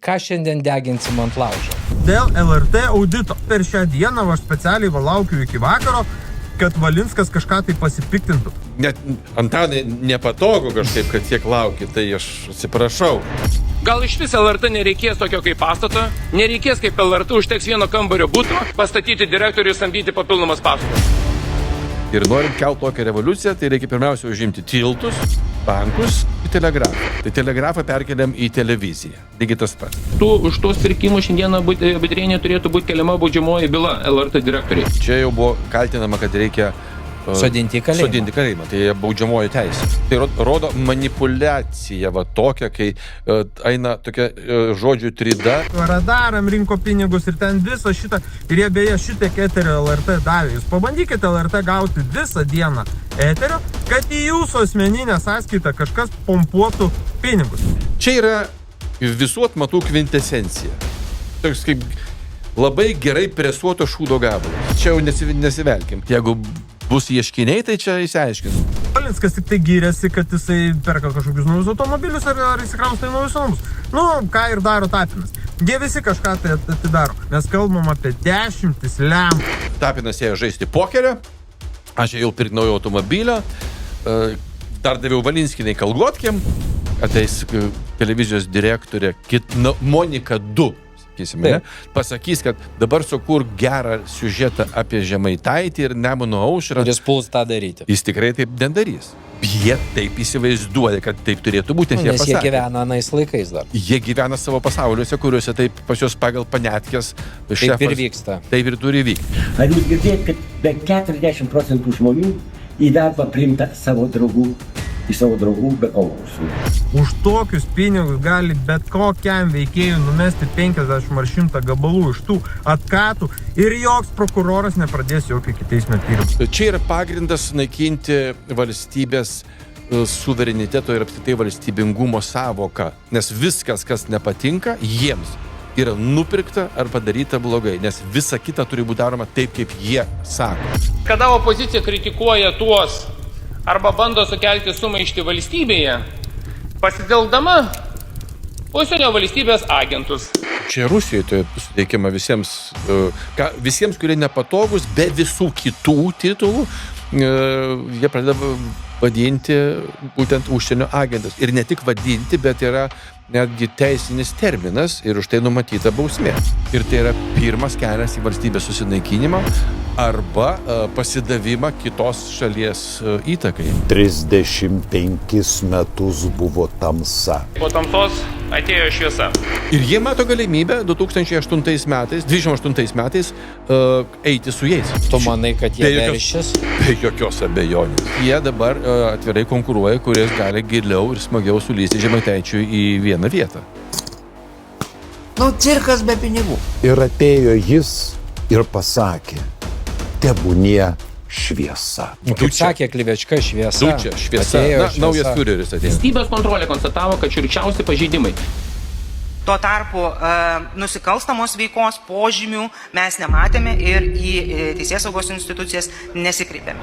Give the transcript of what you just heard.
Ką šiandien deginsim ant laužo? Dėl LRT audito. Per šią dieną aš specialiai laukiu iki vakaro, kad Valinskas kažką tai pasipiktintų. Net Antanai nepatogu kažkaip, kad tiek lauki, tai aš atsiprašau. Gal iš vis LRT nereikės tokio kaip pastato? Nereikės kaip LRT užteks vieno kambario buto, pastatyti direktorių ir samdyti papildomas pastatas. Ir norint kelti tokią revoliuciją, tai reikia pirmiausia užimti tiltus, bankus ir telegrafą. Tai telegrafą perkeliam į televiziją. Lygiai tas pats. Už tuos pirkimus šiandieną Budrienė turėtų būti keliama baudžiamoji byla LRT direktoriai. Čia jau buvo kaltinama, kad reikia Sodinti į kalėjimą. Sodinti kalėjimą. Tai baudžiamoji teisė. Tai rodo manipulaciją va tokia, kai eina tokia žodžių trida. Radaram rinko pinigus ir ten visą šitą. Ir jie beje šitiek eterio LRT davė. Jūs pabandykite LRT gauti visą dieną eterio, kad į jūsų asmeninę sąskaitą kažkas pompuotų pinigus. Čia yra visų atmatų kvintesencija. Toks kaip labai gerai presuoto šūdo gabalas. Čia jau nesivelkim. Jeigu bus ieškiniai, tai čia įsiaiškins. Valinskas tik tai gyrėsi, kad jisai perka kažkokius naujus automobilius ar įsikrausto į naujus namus. Nu, ką ir daro Tapinas. Jie visi kažką tai atidaro. Mes kalbam apie 10 lempų. Tapinas ėjo žaisti pokerio, aš ėjau pirkti naujo automobilio, dar daviau Valinskiniai Kalgotkiam, ateis televizijos direktorė Monika 2. Pasakys, kad dabar sukur gerą siužetą apie Žemaitaitį ir Nemuno aušrą. Ir jis puls tą daryti. Jis tikrai taip nedarys. Jie taip įsivaizduoja, kad taip turėtų būti. Nes jie gyvena anais laikais dar. Jie gyvena savo pasauliuose, kuriuose taip pas juos pagal Panetkės šefas. Taip ir vyksta. Taip ir turi vykti. Ar jūs girdėjot, kad be 40% žmonių į darbą priimta savo draugų be konkursų. Už tokius pinigus gali bet kokiam veikėjui numesti 50 ar 100 gabalų iš tų atkatų ir joks prokuroras nepradės jokio ikiteisminio tyrimo. Čia yra pagrindas naikinti valstybės suvereniteto ir apskritai valstybingumo savoką, nes viskas, kas nepatinka, jiems yra nupirkta ar padaryta blogai, nes visa kita turi būti daroma taip, kaip jie sako. Kada opozicija kritikuoja tuos arba bando sukelti sumaištį valstybėje, pasitelkdama užsienio valstybės agentus. Čia Rusijoje tai suteikiama visiems, kurie nepatogus, be visų kitų titulų, jie pradeda vadinti būtent užsienio agentus. Ir ne tik vadinti, bet yra netgi teisinis terminas ir už tai numatyta bausmė. Ir tai yra pirmas kelias į valstybės susinaikinimą arba pasidavimą kitos šalies įtakai. 35 metus buvo tamsa. Po tamsos atėjo šviesa. Ir jie mato galimybę 28 metais eiti su jais. Tu manai, kad jie veršis? Be jokios abejonės. Jie dabar atvirai konkuruoja, kuris gali giliau ir smagiau sulysti Žemaitaičiui į vieną vietą. Nu, cirkas be pinigų. Ir atėjo jis ir pasakė, tebūnie šviesa. Kaip sakė Klivečka, šviesa. Dučia, šviesa. Naujas fiureris atėjo. Valstybės kontrolė konstatavo, kad šiurkščiausi pažeidimai. Tuo tarpu nusikalstamos veikos požymių mes nematėme ir į teisėsaugos institucijas nesikreipėme.